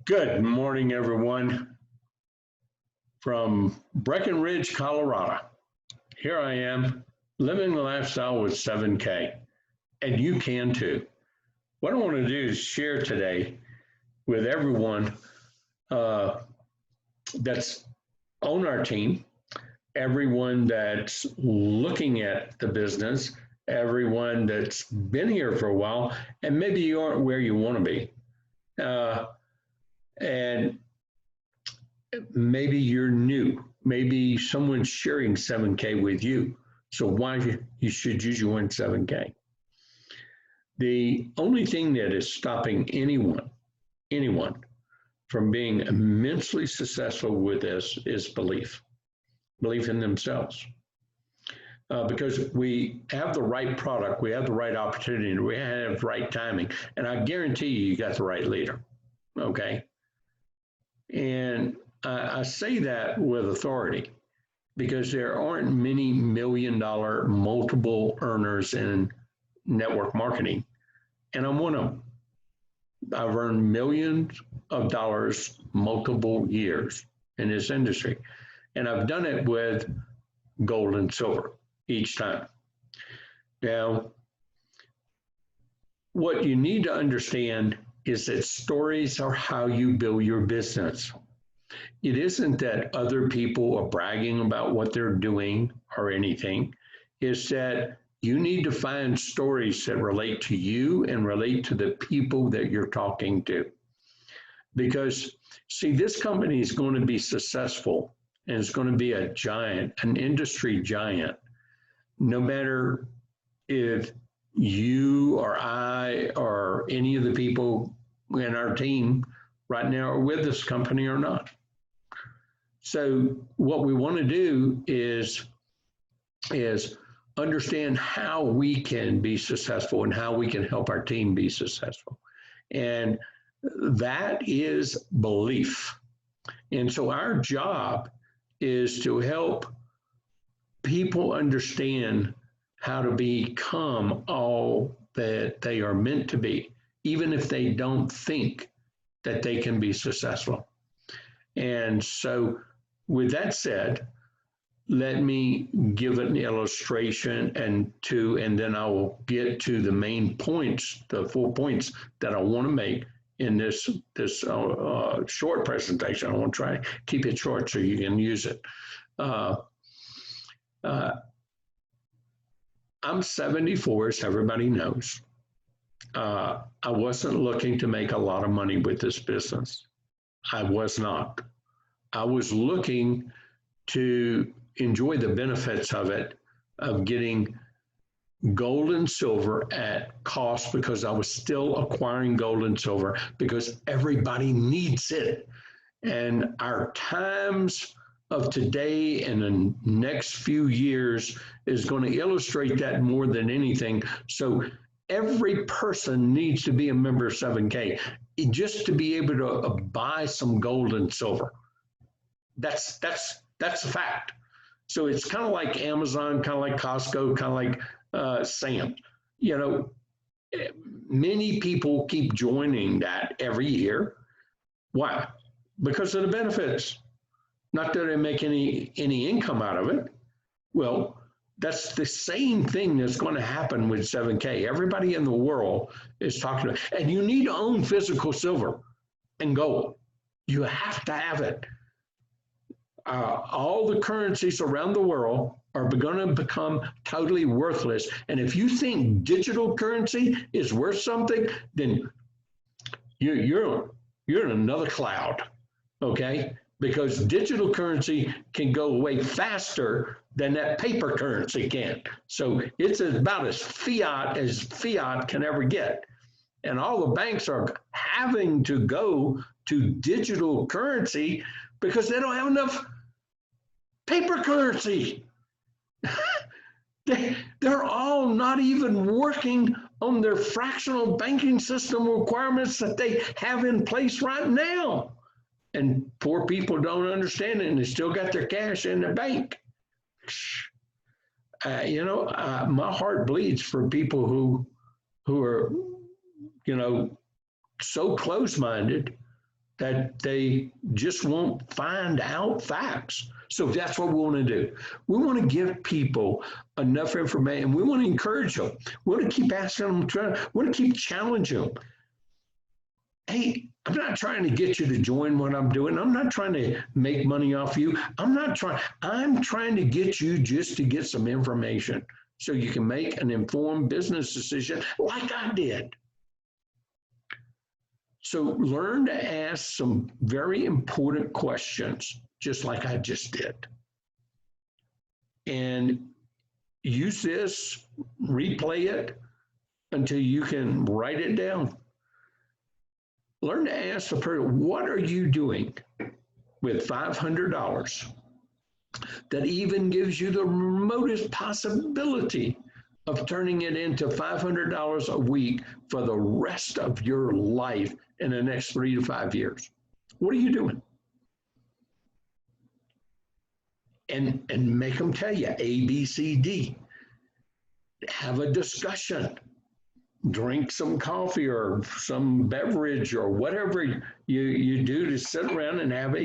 Good morning, everyone, from Breckenridge, Colorado. Here I am, living the lifestyle with 7K, and you can too. What I want to do is share today with everyone that's on our team, everyone that's looking at the business, everyone that's been here for a while, and maybe you aren't where you want to be. And maybe you're new. Maybe someone's sharing 7K with you. So why should you join 7K? The only thing that is stopping anyone from being immensely successful with this is belief in themselves. Because we have the right product, we have the right opportunity, we have the right timing, and I guarantee you got the right leader, okay? And I say that with authority because there aren't many $1 million multiple earners in network marketing, and I'm one of them. I've earned millions of dollars multiple years in this industry, and I've done it with gold and silver each time. Now, what you need to understand is that stories are how you build your business. It isn't that other people are bragging about what they're doing or anything. It's that you need to find stories that relate to you and relate to the people that you're talking to. Because, see, this company is going to be successful and it's going to be a giant, an industry giant, no matter if you or I or any of the people in our team right now are with this company or not. So what we want to do is understand how we can be successful and how we can help our team be successful. And that is belief. And so our job is to help people understand how to become all that they are meant to be, even if they don't think that they can be successful. And so with that said, let me give an illustration and then I will get to the main points, the 4 points that I want to make in this short presentation. I want to try to keep it short so you can use it. I'm 74, as everybody knows. I wasn't looking to make a lot of money with this business. I was not. I was looking to enjoy the benefits of it, of getting gold and silver at cost, because I was still acquiring gold and silver because everybody needs it. And our times of today and the next few years is going to illustrate that more than anything. So every person needs to be a member of 7K just to be able to buy some gold and silver. That's a fact. So it's kind of like Amazon, kind of like Costco, kind of like Sam's. You know, many people keep joining that every year. Why? Because of the benefits. Not that they make any income out of it. Well, that's the same thing that's going to happen with 7K. Everybody in the world is talking about, and you need to own physical silver and gold. You have to have it. All the currencies around the world are going to become totally worthless. And if you think digital currency is worth something, then you're in another cloud, okay? Because digital currency can go away faster than that paper currency can. So it's about as fiat can ever get. And all the banks are having to go to digital currency because they don't have enough paper currency. They're all not even working on their fractional banking system requirements that they have in place right now. And poor people don't understand it, and they still got their cash in the bank. My heart bleeds for people who are, so close-minded that they just won't find out facts. So that's what we want to do. We want to give people enough information. We want to encourage them. We want to keep asking them. We want to keep challenging them. Hey, I'm not trying to get you to join what I'm doing. I'm not trying to make money off you. I'm trying to get you just to get some information so you can make an informed business decision like I did. So learn to ask some very important questions, just like I just did. And use this, replay it until you can write it down. Learn to ask the person, what are you doing with $500 that even gives you the remotest possibility of turning it into $500 a week for the rest of your life in the next 3 to 5 years? What are you doing? And make them tell you A, B, C, D. Have a discussion. Drink some coffee or some beverage or whatever you do to sit around and have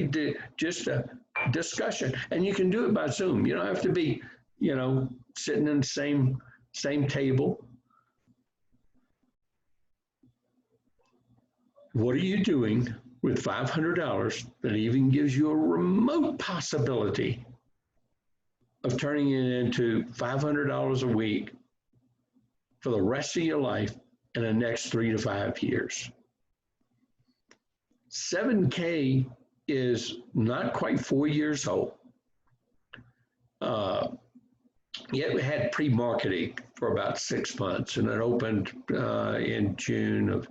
just a discussion. And you can do it by Zoom. You don't have to be, sitting in the same table. What are you doing with $500 that even gives you a remote possibility of turning it into $500 a week for the rest of your life in the next 3 to 5 years? 7K is not quite 4 years old. Yet we had pre-marketing for about 6 months, and it opened in June of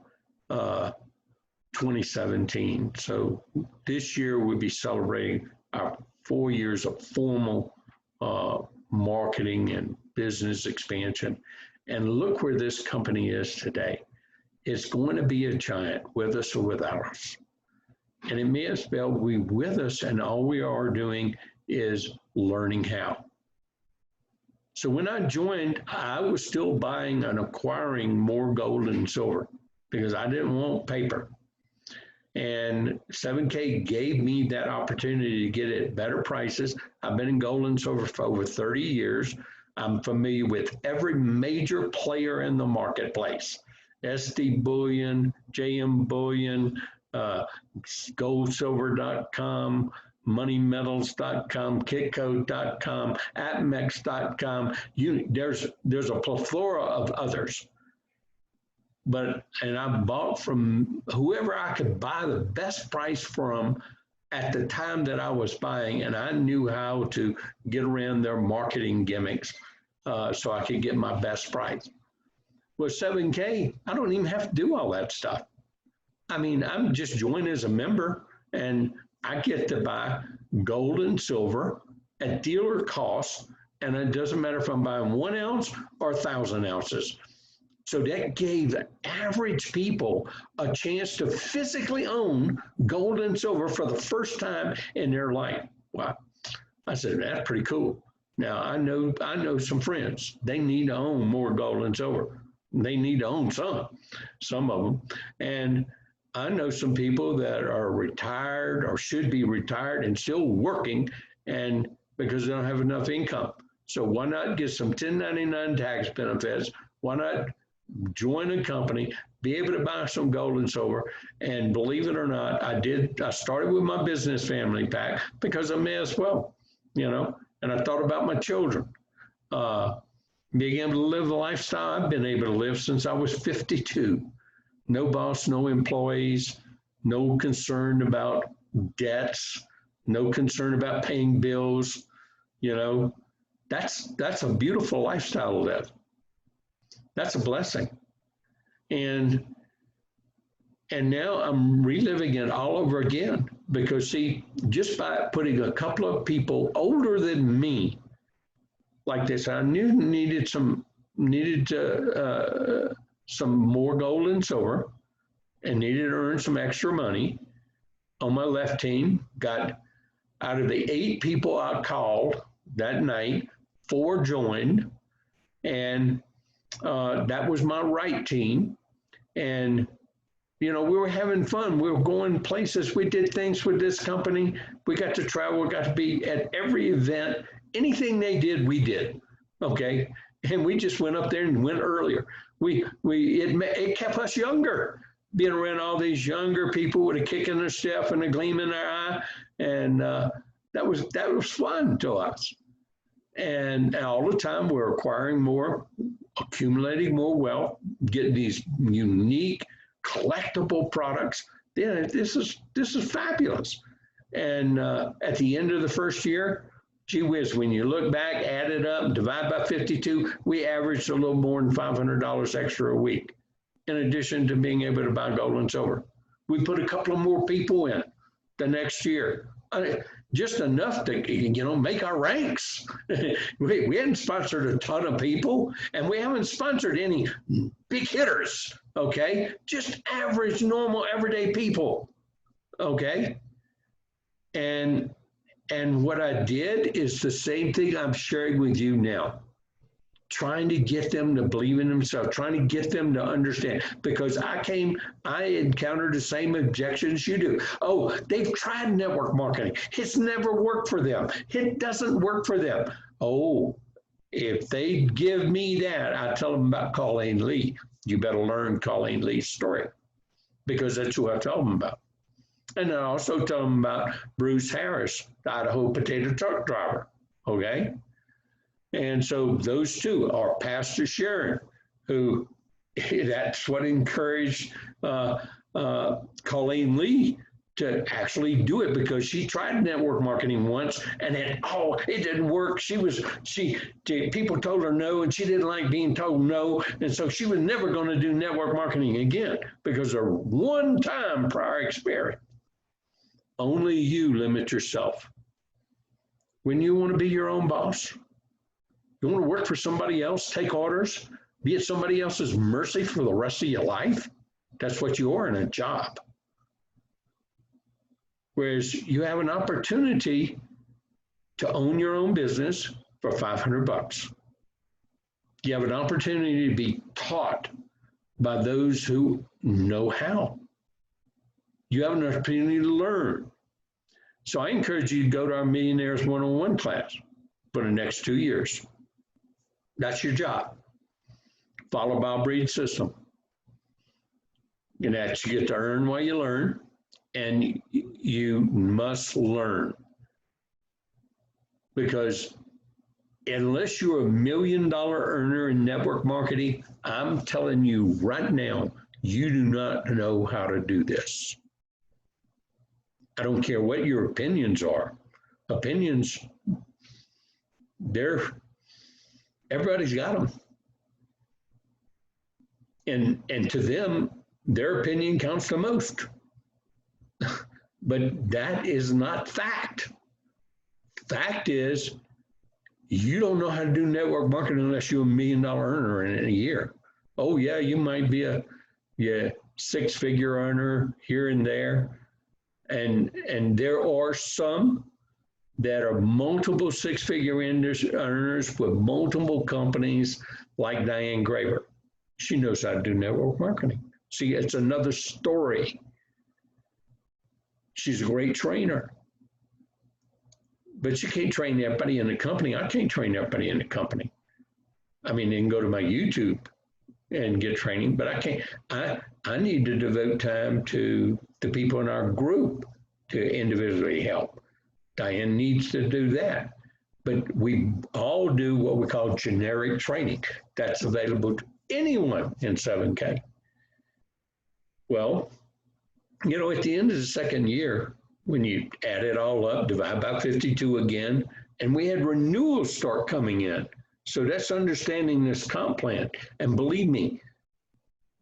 2017. So this year we'll be celebrating our 4 years of formal marketing and business expansion. And look where this company is today. It's going to be a giant, with us or without us. And it may as well be with us, and all we are doing is learning how. So when I joined, I was still buying and acquiring more gold and silver because I didn't want paper. And 7K gave me that opportunity to get it at better prices. I've been in gold and silver for over 30 years. I'm familiar with every major player in the marketplace: SD Bullion, JM Bullion, goldsilver.com, moneymetals.com, kitco.com, atmex.com. There's a plethora of others. And I bought from whoever I could buy the best price from at the time that I was buying, and I knew how to get around their marketing gimmicks so I could get my best price. With 7K, I don't even have to do all that stuff. I mean, I'm just joined as a member, and I get to buy gold and silver at dealer cost, and it doesn't matter if I'm buying 1 ounce or 1,000 ounces. So that gave average people a chance to physically own gold and silver for the first time in their life. Wow. I said, that's pretty cool. Now, I know some friends. They need to own more gold and silver. They need to own some of them. And I know some people that are retired or should be retired and still working, and because they don't have enough income. So why not get some 1099 tax benefits? Why not join a company, be able to buy some gold and silver? And believe it or not, I started with my business family pack because I may as well, and I thought about my children. Being able to live the lifestyle I've been able to live since I was 52. No boss, no employees, no concern about debts, no concern about paying bills. That's a beautiful lifestyle to live. That's a blessing. And now I'm reliving it all over again because, see, just by putting a couple of people older than me like this, I knew needed some more gold and silver and needed to earn some extra money. On my left team, got out of the 8 people I called that night, 4 joined, and that was my right team. And You know, we were having fun. We were going places. We did things with this company. We got to travel. We got to be at every event. Anything they did, we did. Okay. And we just went up there and went earlier. It kept us younger, being around all these younger people with a kick in their step and a gleam in their eye. And that was fun to us. And all the time we're acquiring more, accumulating more wealth, getting these unique collectible products. Yeah, this is fabulous. And at the end of the first year, gee whiz, when you look back, add it up, divide by 52, we averaged a little more than $500 extra a week, in addition to being able to buy gold and silver. We put a couple of more people in the next year. Just enough to, make our ranks. We hadn't sponsored a ton of people, and we haven't sponsored any big hitters, okay? Just average, normal, everyday people, okay? And what I did is the same thing I'm sharing with you now. Trying to get them to believe in themselves, trying to get them to understand, because I encountered the same objections you do. Oh, they've tried network marketing. It's never worked for them. It doesn't work for them. Oh, if they give me that, I tell them about Colleen Lee. You better learn Colleen Lee's story, because that's who I tell them about. And I also tell them about Bruce Harris, the Idaho potato truck driver, okay? And so those two are Pastor Sharon, who that's what encouraged Colleen Lee to actually do it, because she tried network marketing once and it didn't work. People told her no, and she didn't like being told no. And so she was never going to do network marketing again because of one-time prior experience. Only you limit yourself. When you want to be your own boss, you want to work for somebody else, take orders, be at somebody else's mercy for the rest of your life? That's what you are in a job. Whereas you have an opportunity to own your own business for $500. You have an opportunity to be taught by those who know how. You have an opportunity to learn. So I encourage you to go to our Millionaires One-on-One class for the next 2 years. That's your job. Follow Bob Reid's system. And that you get to earn while you learn, and you must learn. Because unless you're $1 million earner in network marketing, I'm telling you right now, you do not know how to do this. I don't care what your opinions are. Opinions, everybody's got them. And to them, their opinion counts the most. But that is not fact. Fact is, you don't know how to do network marketing unless you're $1 million earner in a year. Oh yeah, you might be a six-figure earner here and there. And there are some that are multiple six-figure earners with multiple companies, like Diane Graver. She knows how to do network marketing. See, it's another story. She's a great trainer. But you can't train everybody in the company. I can't train everybody in the company. I mean, they can go to my YouTube and get training, but I can't. I need to devote time to the people in our group to individually help. Diane needs to do that. But we all do what we call generic training. That's available to anyone in 7K. Well, at the end of the second year, when you add it all up, divide by 52 again, and we had renewals start coming in. So that's understanding this comp plan. And believe me,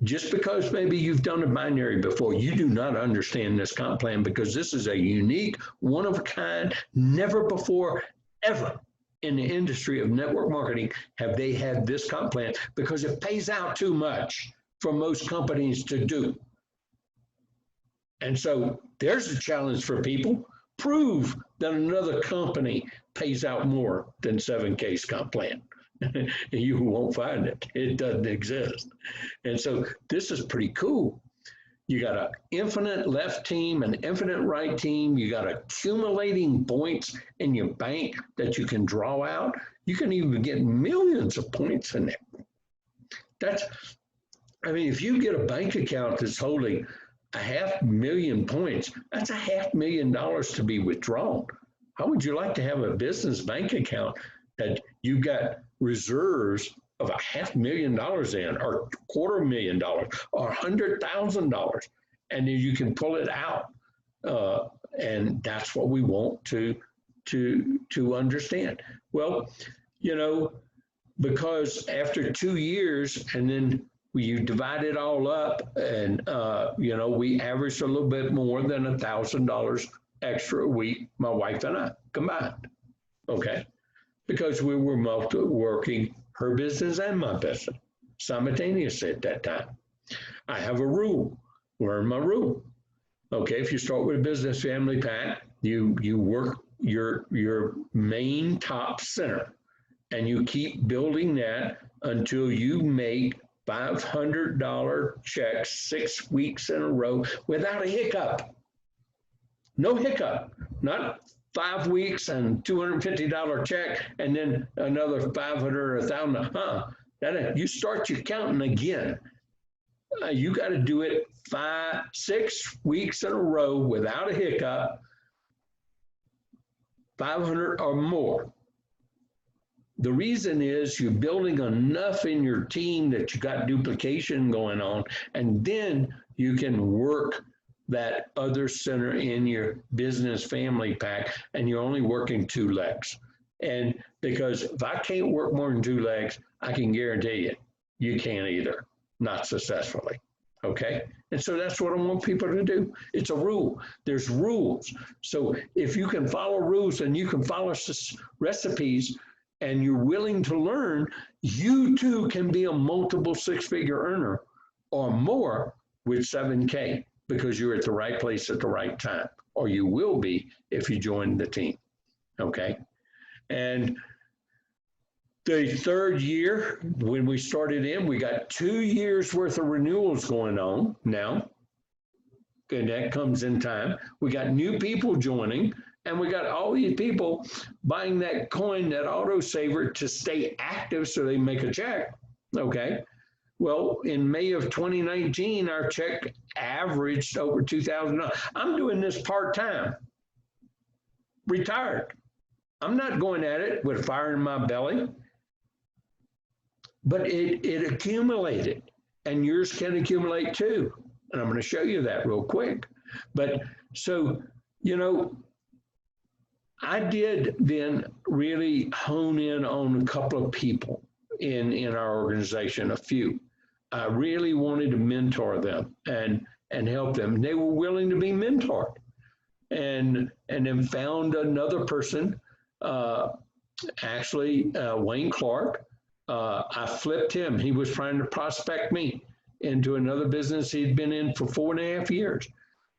just because maybe you've done a binary before, you do not understand this comp plan, because this is a unique, one of a kind, never before, ever in the industry of network marketing have they had this comp plan, because it pays out too much for most companies to do. And so there's a challenge for people. Prove that another company pays out more than 7K's comp plan. You won't find it. It doesn't exist. And so this is pretty cool. You got an infinite left team, an infinite right team. You got accumulating points in your bank that you can draw out. You can even get millions of points in there. I mean, if you get a bank account that's holding 500,000 points, that's $500,000 to be withdrawn. How would you like to have a business bank account that you got reserves of $500,000 in, or $250,000, or $100,000, and then you can pull it out? And that's what we want to understand. Well, you know, because after 2 years, and then you divide it all up, and you know, we averaged a little bit more than $1,000 extra a week, my wife and I combined. Okay, because we were working her business and my business simultaneously at that time. I have a rule. Learn my rule. Okay, if you start with a business family pack, you work your main top center, and you keep building that until you make $500 checks 6 weeks in a row without a hiccup. No hiccup. Not 5 weeks and $250 check and then another 500 or 1,000. You start your counting again. You got to do it 6 weeks in a row without a hiccup, 500 or more. The reason is you're building enough in your team that you got duplication going on, and then you can work that other center in your business family pack, and you're only working 2 legs. And because if I can't work more than 2 legs, I can guarantee you can't either, not successfully. Okay? And so that's what I want people to do. It's a rule. There's rules. So if you can follow rules and you can follow recipes and you're willing to learn, you too can be a multiple 6-figure earner or more with 7K, because you're at the right place at the right time, or you will be if you join the team. Okay? And the 3rd year, when we started in, we got 2 years worth of renewals going on now, and that comes in time. We got new people joining, and we got all these people buying that coin, that autosaver, to stay active so they make a check. Okay? Well, in May of 2019, our check averaged over $2,000. I'm doing this part-time, retired. I'm not going at it with fire in my belly, but it accumulated, and yours can accumulate too. And I'm going to show you that real quick. But so, you know, I did then really hone in on a couple of people in our organization, a few. I really wanted to mentor them and help them. They were willing to be mentored, and then found another person, Wayne Clark. I flipped him. He was trying to prospect me into another business he'd been in for 4.5 years.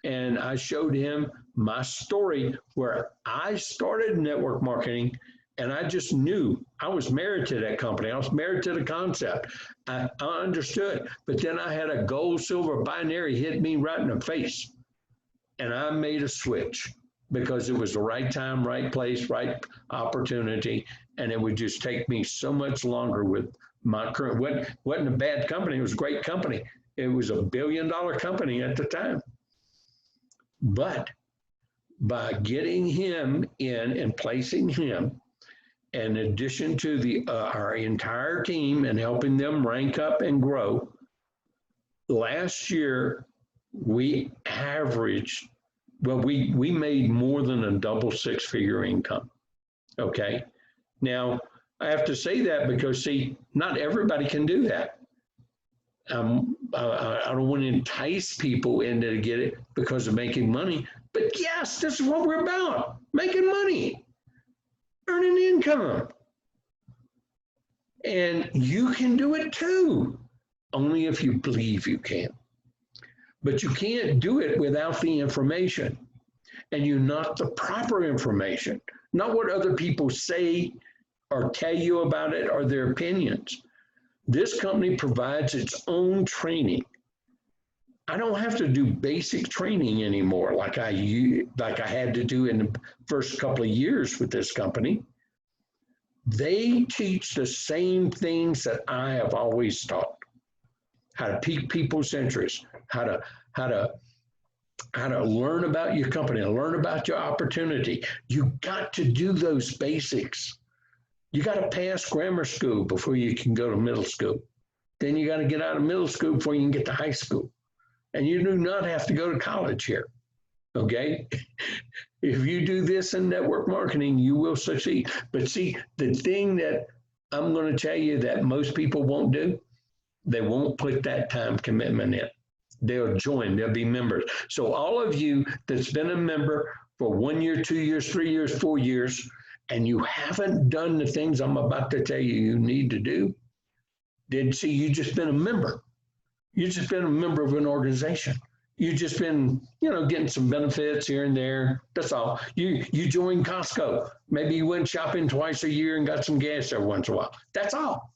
And I showed him my story where I started network marketing, and I just knew I was married to that company. I was married to the concept. I understood. But then I had a gold, silver binary hit me right in the face. And I made a switch because it was the right time, right place, right opportunity. And it would just take me so much longer with my current, wasn't a bad company. It was a great company. It was $1 billion company at the time. But by getting him in and placing him, in addition to our entire team and helping them rank up and grow, last year we averaged, well, we made more than a double 6-figure income. Okay. Now I have to say that because, see, not everybody can do that. I don't want to entice people into to get it because of making money, but yes, this is what we're about: making money, earning income. And you can do it too, only if you believe you can. But you can't do it without the information, and you not the proper information, not what other people say or tell you about it or their opinions. This company provides its own training. I don't have to do basic training anymore like I had to do in the first couple of years with this company. They teach the same things that I have always taught: how to pique people's interest, how to learn about your company, learn about your opportunity. You got to do those basics. You got to pass grammar school before you can go to middle school. Then you got to get out of middle school before you can get to high school. And you do not have to go to college here, okay? If you do this in network marketing, you will succeed. But see, the thing that I'm going to tell you that most people won't do, they won't put that time commitment in. They'll join, they'll be members. So all of you that's been a member for 1 year, 2 years, 3 years, 4 years, and you haven't done the things I'm about to tell you need to do, then see, you just been a member. You've just been a member of an organization. You've just been, getting some benefits here and there. That's all. You joined Costco. Maybe you went shopping twice a year and got some gas every once in a while. That's all.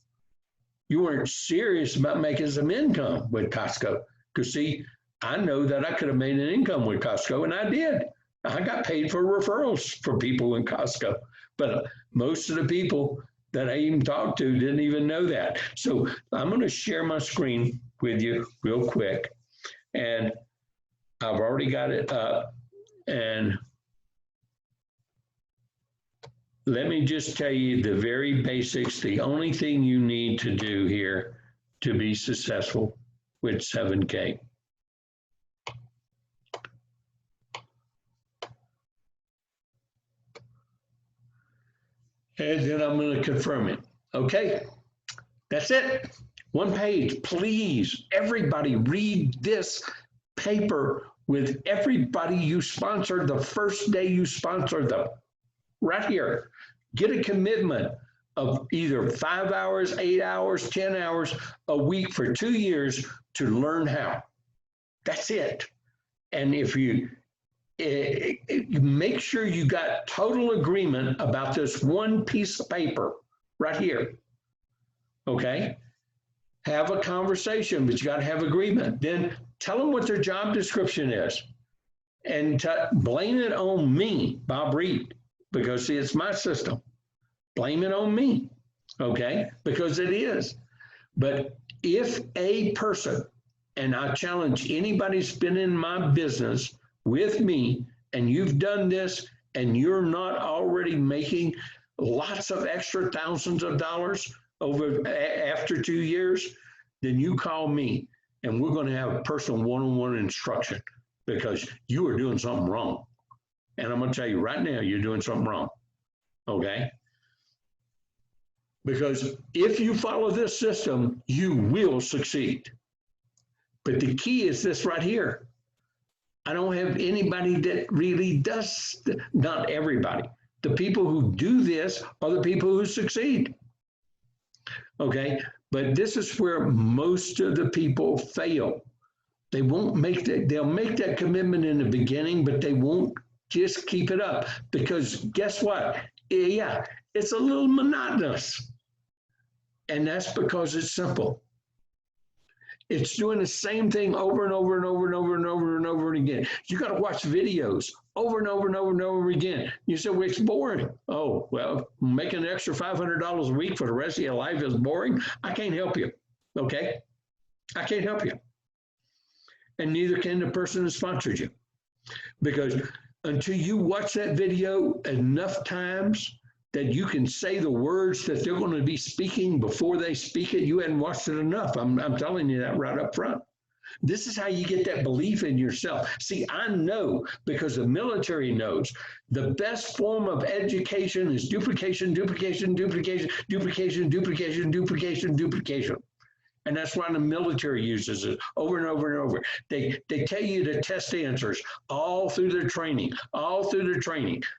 You weren't serious about making some income with Costco. Because see, I know that I could have made an income with Costco, and I did. I got paid for referrals for people in Costco. But most of the people that I even talked to didn't even know that. So I'm going to share my screen with you real quick. And I've already got it up. And let me just tell you the very basics. The only thing you need to do here to be successful with 7K. And then I'm going to confirm it. Okay, that's it. One page. Please, everybody read this paper with everybody you sponsor the first day you sponsor them. Right here. Get a commitment of either 5 hours, 8 hours, 10 hours a week for 2 years to learn how. That's it. And if you make sure you got total agreement about this one piece of paper right here, okay? Have a conversation, but you got to have agreement. Then tell them what their job description is, and blame it on me, Bob Reid, because see, it's my system. Blame it on me, okay? Because it is. But if a person, and I challenge anybody who's been in my business with me, and you've done this, and you're not already making lots of extra thousands of dollars after 2 years, then you call me, and we're going to have a personal one-on-one instruction, because you are doing something wrong. And I'm going to tell you right now, you're doing something wrong, okay? Because if you follow this system, you will succeed. But the key is this right here. I don't have anybody that really does, not everybody. The people who do this are the people who succeed. Okay, but this is where most of the people fail. They won't make that, they'll make that commitment in the beginning, but they won't just keep it up, because guess what? Yeah, it's a little monotonous. And that's because it's simple. It's doing the same thing over and over and over and over and over and over again. You got to watch videos over and over and over and over again. You say, well, it's boring. Oh, well, making an extra $500 a week for the rest of your life is boring. I can't help you, okay? I can't help you. And neither can the person that sponsored you. Because until you watch that video enough times that you can say the words that they're going to be speaking before they speak it, you hadn't watched it enough. I'm telling you that right up front. This is how you get that belief in yourself. See, I know, because the military knows, the best form of education is duplication, duplication, duplication, duplication, duplication, duplication, duplication. And that's why the military uses it over and over and over. They tell you the test answers all through their training,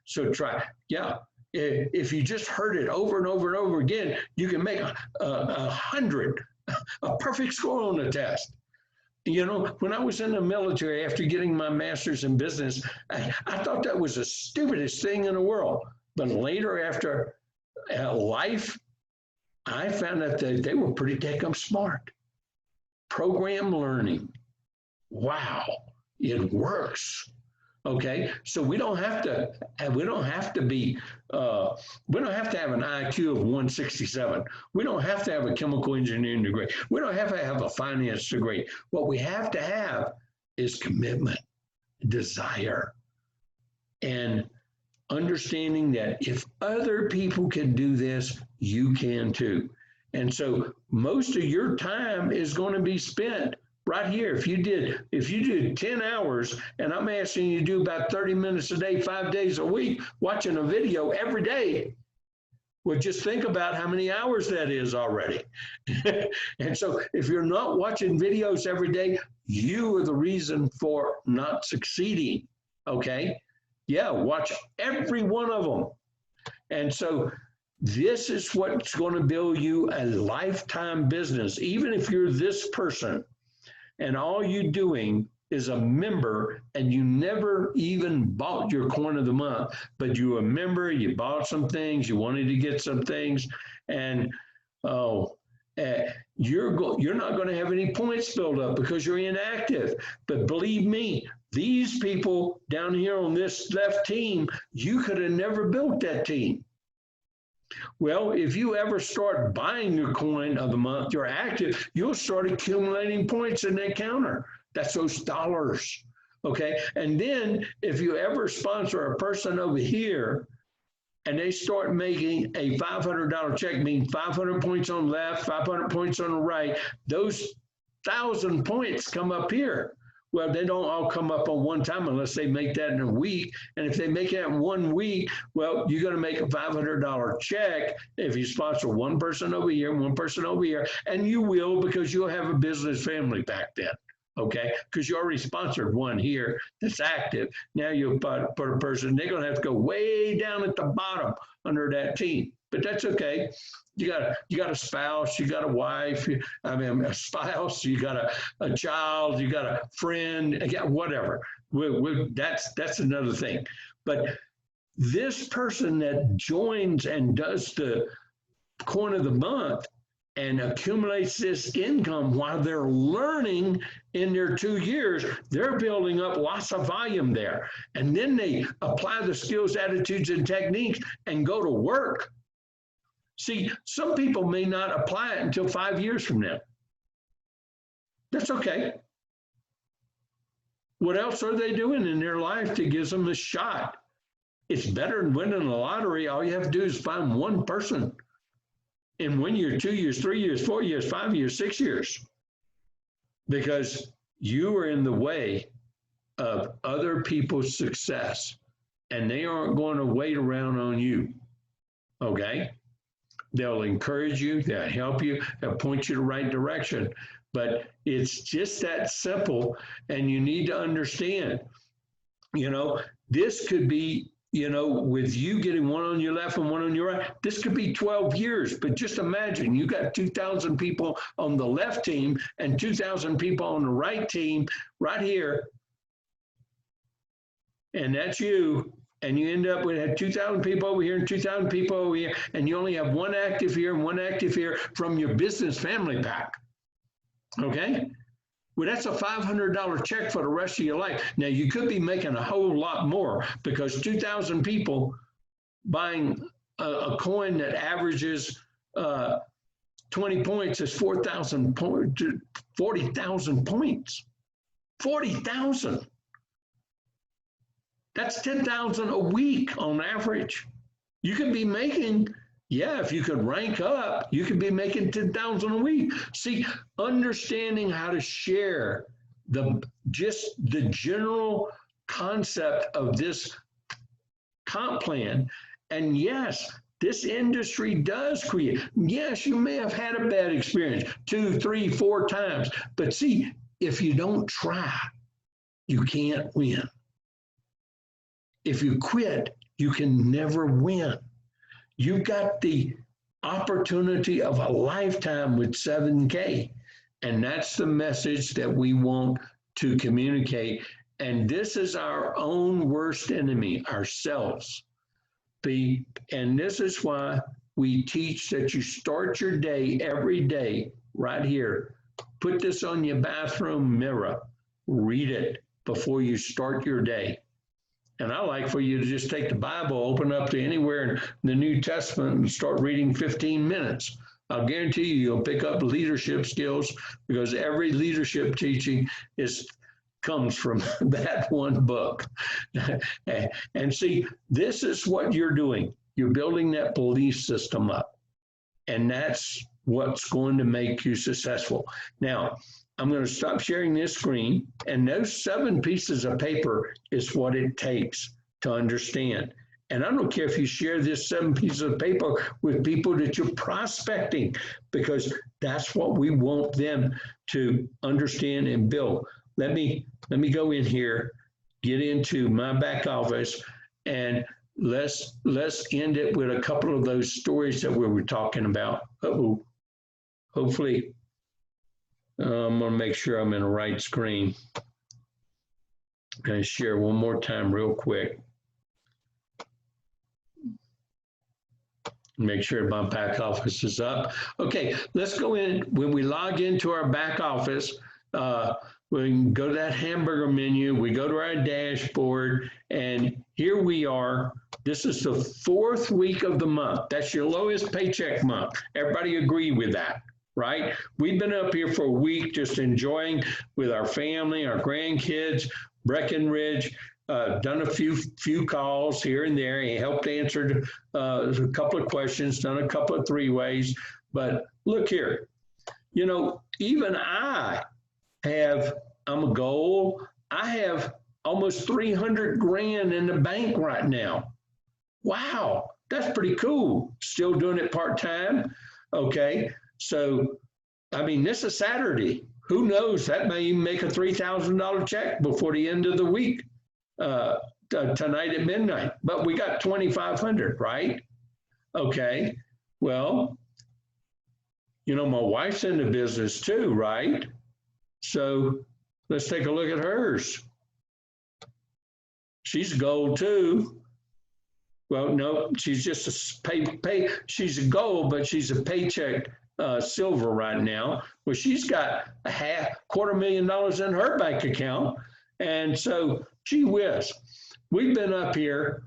So try, yeah. If you just heard it over and over and over again, you can make a 100, a perfect score on the test. You know, when I was in the military after getting my master's in business, I thought that was the stupidest thing in the world. But later, after life, I found out that they were pretty damn smart. Program learning wow, it works. Okay, so we don't have to have an IQ of 167. We don't have to have a chemical engineering degree. We don't have to have a finance degree. What we have to have is commitment, desire, and understanding that if other people can do this, you can too. And so most of your time is going to be spent right here. If you did 10 hours, and I'm asking you to do about 30 minutes a day, 5 days a week, watching a video every day, well, just think about how many hours that is already. And so if you're not watching videos every day, you are the reason for not succeeding. Okay? Yeah, watch every one of them. And so this is what's going to build you a lifetime business. Even if you're this person and all you're doing is a member and you never even bought your coin of the month, but you're a member, you bought some things, you wanted to get some things, and you're not going to have any points built up because you're inactive. But believe me, these people down here on this left team, you could have never built that team. Well, if you ever start buying your coin of the month, you're active, you'll start accumulating points in that counter. That's those dollars, okay? And then if you ever sponsor a person over here and they start making a $500 check, meaning 500 points on the left, 500 points on the right, those 1,000 points come up here. Well, they don't all come up on one time unless they make that in a week. And if they make it in 1 week, well, you're going to make a $500 check if you sponsor one person over here, one person over here. And you will, because you'll have a business family back then. Okay, because you already sponsored one here that's active. Now you'll put a person, they're going to have to go way down at the bottom under that team. But that's okay. You got a spouse, you got a wife, a spouse, you got a child, you got a friend, whatever. That's another thing. But this person that joins and does the coin of the month and accumulates this income while they're learning in their 2 years, they're building up lots of volume there. And then they apply the skills, attitudes, and techniques and go to work. See, some people may not apply it until 5 years from now. That's okay. What else are they doing in their life that gives them a shot? It's better than winning the lottery. All you have to do is find one person in 1 year, 2 years, 3 years, 4 years, 5 years, 6 years, because you are in the way of other people's success and they aren't going to wait around on you. Okay? They'll encourage you, they'll help you, they'll point you the right direction. But it's just that simple, and you need to understand, this could be, with you getting one on your left and one on your right, this could be 12 years. But just imagine, you got 2,000 people on the left team and 2,000 people on the right team right here, and that's you. And you end up with 2,000 people over here and 2,000 people over here, and you only have one active here and one active here from your business family pack. Okay? Well, that's a $500 check for the rest of your life. Now, you could be making a whole lot more, because 2,000 people buying a coin that averages 20 points is 40,000 points. 40,000. That's 10,000 a week on average. You could be making, if you could rank up, you could be making 10,000 a week. See, understanding how to share just the general concept of this comp plan. And yes, this industry does create. Yes, you may have had a bad experience 2, 3, 4 times. But see, if you don't try, you can't win. If you quit, you can never win. You've got the opportunity of a lifetime with 7K. And that's the message that we want to communicate. And this is our own worst enemy, ourselves. And this is why we teach that you start your day every day right here. Put this on your bathroom mirror. read it before you start your day. And I like for you to just take the Bible, open up to anywhere in the New Testament and start reading 15 minutes. I'll guarantee you'll pick up leadership skills, because every leadership teaching comes from that one book. And see, this is what you're doing. You're building that belief system up. And that's what's going to make you successful. Now, I'm going to stop sharing this screen, and those 7 pieces of paper is what it takes to understand. And I don't care if you share this 7 pieces of paper with people that you're prospecting, because that's what we want them to understand and build. Let me go in here, get into my back office, and let's end it with a couple of those stories that we were talking about. Hopefully. I'm going to make sure I'm in the right screen. I'm going to share one more time real quick. Make sure my back office is up. Okay, let's go in. When we log into our back office, we can go to that hamburger menu. We go to our dashboard, and here we are. This is the 4th week of the month. That's your lowest paycheck month. Everybody agree with that? Right? We've been up here for a week just enjoying with our family, our grandkids, Breckenridge, done a few calls here and there. He helped answer a couple of questions, done a couple of 3-ways. But look here, you know, even I'm a goal. I have almost 300 grand in the bank right now. Wow, that's pretty cool. Still doing it part-time. Okay. So, I mean, this is Saturday. Who knows? That may even make a $3,000 check before the end of the week, tonight at midnight. But we got 2,500, right? Okay. Well, you know, my wife's in the business too, right? So let's take a look at hers. She's gold too. Well, no, she's just a she's a gold, but she's a paycheck silver right now. Well, she's got $250,000 in her bank account. And so, gee whiz, we've been up here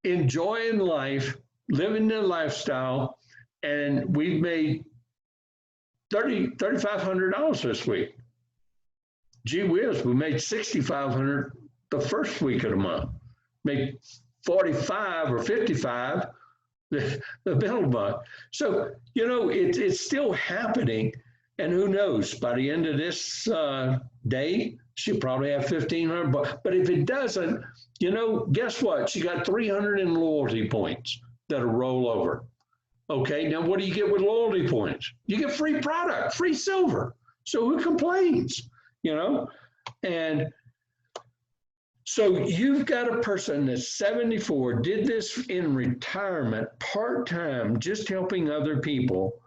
enjoying life, living the lifestyle, and we've made $3,500 this week. Gee whiz, we made $6,500 the first week of the month. Made 45 or 55 the middle month. So, you know, it's still happening. And who knows, by the end of this day, she'll probably have $1,500. But if it doesn't, you know, guess what? She got 300 in loyalty points that'll roll over. Okay, now what do you get with loyalty points? You get free product, free silver. So who complains, you know? And so you've got a person that's 74, did this in retirement, part-time, just helping other people,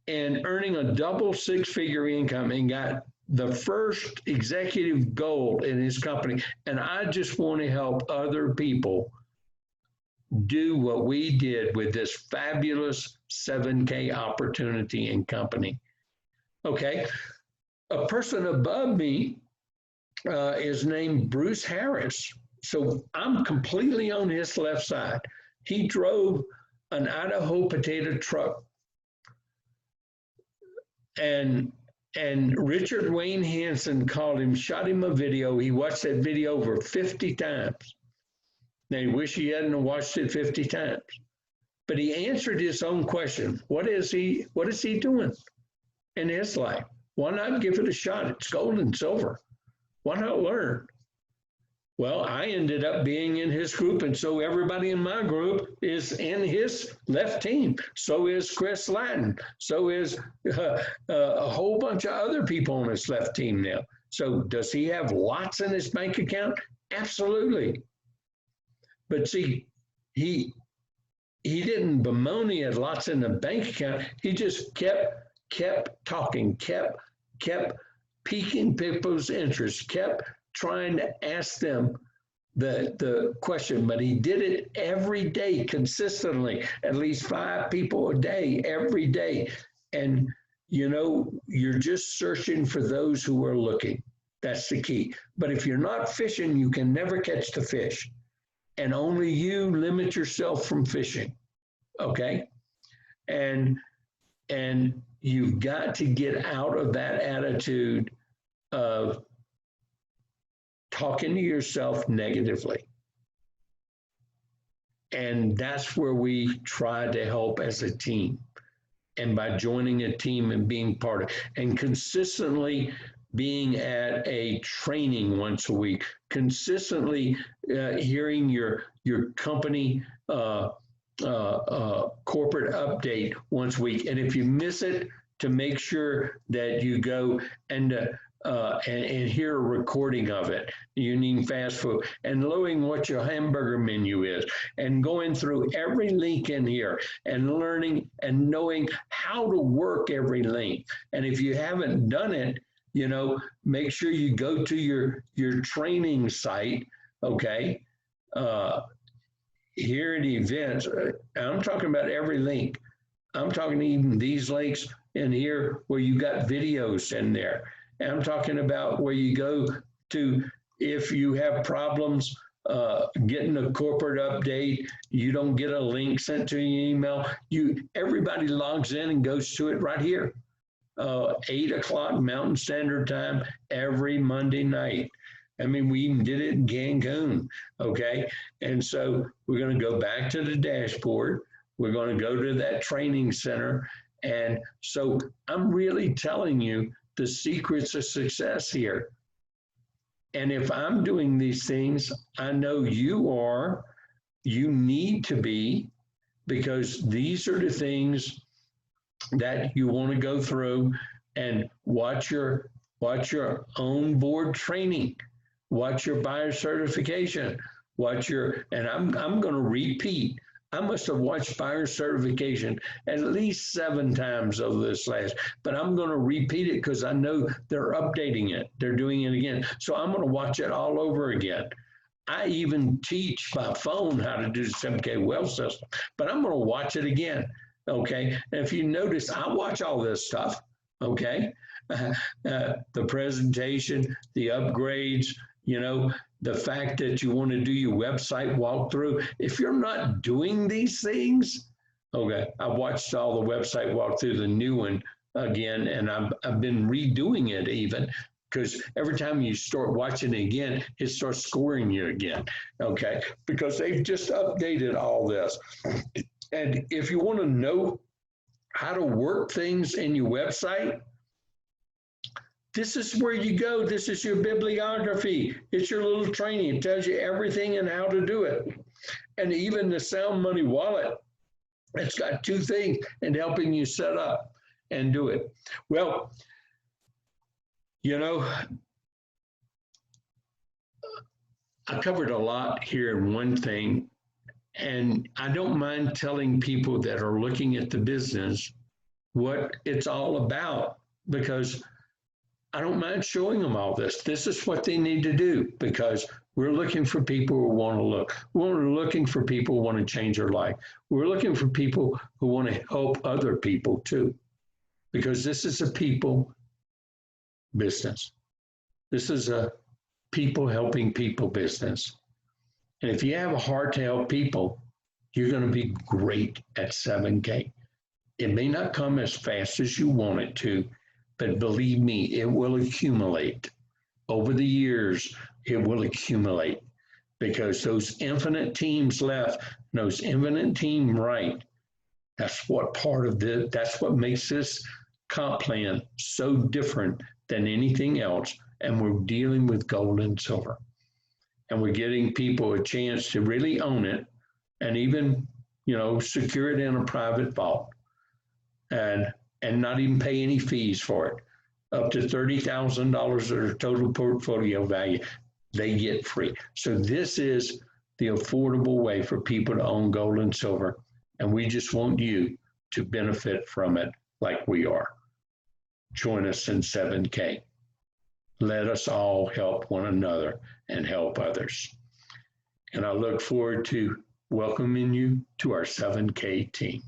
and earning a double 6-figure income, and got the first executive goal in his company. And I just want to help other people do what we did with this fabulous 7K opportunity and company. Okay, a person above me is named Bruce Harris. So I'm completely on his left side. He drove an Idaho potato truck. And Richard Wayne Hansen called him, shot him a video. He watched that video over 50 times. Now, he wish he hadn't watched it 50 times. But he answered his own question. What is he doing in his life? Why not give it a shot? It's gold and silver. Why not learn? Well, I ended up being in his group, and so everybody in my group is in his left team. So is Chris Latin. So is a whole bunch of other people on his left team now. So does he have lots in his bank account? Absolutely. But see, he didn't bemoan he had lots in the bank account. He just kept talking, kept piquing people's interest, kept trying to ask them the question, but he did it every day consistently, at least 5 people a day, every day. And, you know, you're just searching for those who are looking. That's the key. But if you're not fishing, you can never catch the fish. And only you limit yourself from fishing. Okay? And you've got to get out of that attitude of talking to yourself negatively. And that's where we try to help as a team. And by joining a team and being part of, and consistently being at a training once a week, consistently hearing your company corporate update once a week. And if you miss it, to make sure that you go and hear a recording of it, Union Fast Food, and knowing what your hamburger menu is, and going through every link in here and learning and knowing how to work every link. And if you haven't done it, you know, make sure you go to your training site, okay? Here at events, I'm talking about every link. I'm talking even these links in here where you got videos in there. And I'm talking about where you go to if you have problems getting a corporate update, you don't get a link sent to your email. Everybody logs in and goes to it right here. 8 o'clock Mountain Standard Time every Monday night. I mean, we even did it in Cancun, okay? And so we're going to go back to the dashboard. We're going to go to that training center. And so I'm really telling you the secrets of success here. And if I'm doing these things, I know you are, you need to be, because these are the things that you want to go through and watch your own board training, watch your buyer certification, and I'm going to repeat. I must have watched buyer certification at least 7 times over this last, but I'm going to repeat it because I know they're updating it. They're doing it again. So I'm going to watch it all over again. I even teach by phone how to do the 7K wealth system, but I'm going to watch it again. Okay. And if you notice, I watch all this stuff. Okay. The presentation, the upgrades, you know, the fact that you want to do your website walkthrough. If you're not doing these things, okay, I watched all the website walkthrough, the new one again, and I've been redoing it even, because every time you start watching it again, it starts scoring you again, okay? Because they've just updated all this. And if you want to know how to work things in your website, this is where you go. This is your bibliography. It's your little training. It tells you everything and how to do it. And even the Sound Money Wallet, it's got 2 things in helping you set up and do it. Well, you know, I covered a lot here in one thing, and I don't mind telling people that are looking at the business what it's all about, because I don't mind showing them all this. This is what they need to do, because we're looking for people who want to look. We're looking for people who want to change their life. We're looking for people who want to help other people too, because this is a people business. This is a people helping people business. And if you have a heart to help people, you're going to be great at 7K. It may not come as fast as you want it to, but believe me, it will accumulate. Over the years, it will accumulate, because those infinite teams left, those infinite team right, that's what that's what makes this comp plan so different than anything else. And we're dealing with gold and silver. And we're getting people a chance to really own it, and even, you know, secure it in a private vault, and not even pay any fees for it. Up to $30,000 of their total portfolio value, they get free. So this is the affordable way for people to own gold and silver. And we just want you to benefit from it like we are. Join us in 7K. Let us all help one another and help others. And I look forward to welcoming you to our 7K team.